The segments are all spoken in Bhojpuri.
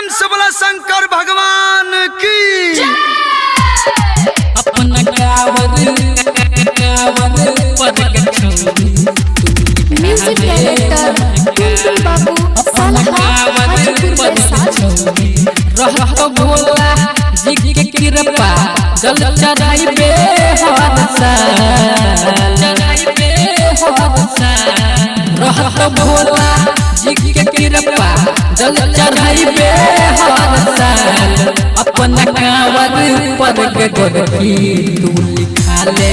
प्रेम से बोला शंकर भगवान की। अपना म्यूजिक डायरेक्टर कुंदन बाबू सलहा रहत भोला जी के कृपा जल चढ़ाई बे हर साल रहत भोला जी के कृपा जल चढ़ाई बे हर साल अपना कांवर पर के गोरखी तू लिखा ले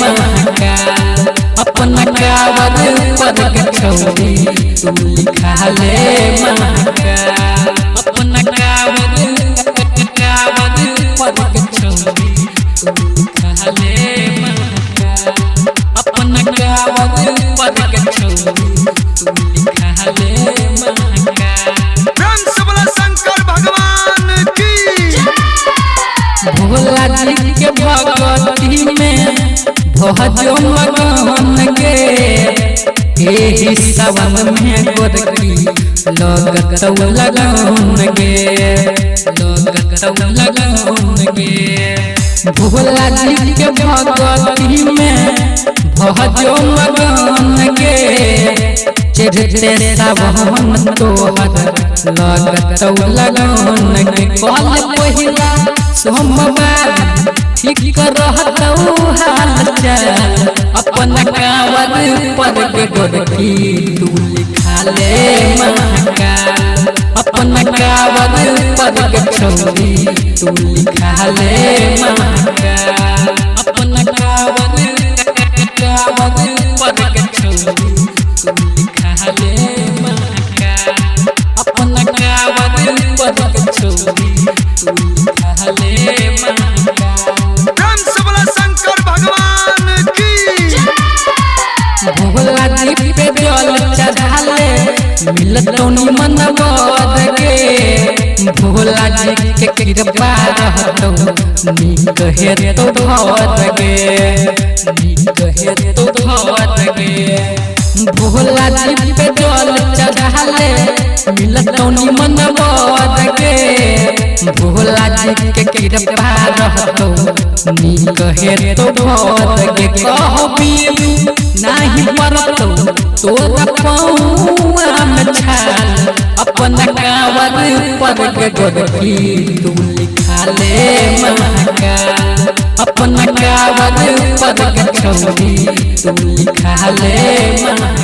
महाकाल अपना कांवर पर के छौरी तू लिखा ले महाकाल अपना कांवर पर के छौरी तू लिखा ले महाकाल अपना कांवर पर के छौरी तू लिखा ले महाकाल। प्रेम से बोला शंकर भगवान की। भोला जी के भगवती में भजो मगन गे एही सावन में गोरकी लगतौ लगन गे भोला जी के भगवती में भजो मगन गे चढ़ते सावन तोहर लगतौ लगन गे कल पहिला सोमवार ठीक रहतौ हाल चाल अपना कांवर पर के गोरखी तू लिखा ले महाकाल अपना कांवर पर के छौरी तू लिखा ले महाकाल अपना कांवर पर के छौरी तू लिखा ले महाकाल अपना कांवर पर के छौरी तू लिखा ले महाकाल। प्रेम से बोला शंकर भगवान की। भोला जी पे जल चढ़ाले मिलतौ निमन बद गे भोला जी के कृपा रहतौ नीक हेतौ भद गे भोला जी पे जल चढ़ाले मिलतौ निमन बद गे भोला जी के कृपा रहतौ नीक हेतौ भद गे कहबी नाही परतौ तोरा पौआ में छाल अपना कांवर पर के गोरखी तू लिखा ले महाकाल अपना कांवर पर के छौरी तू लिखा ले महाकाल।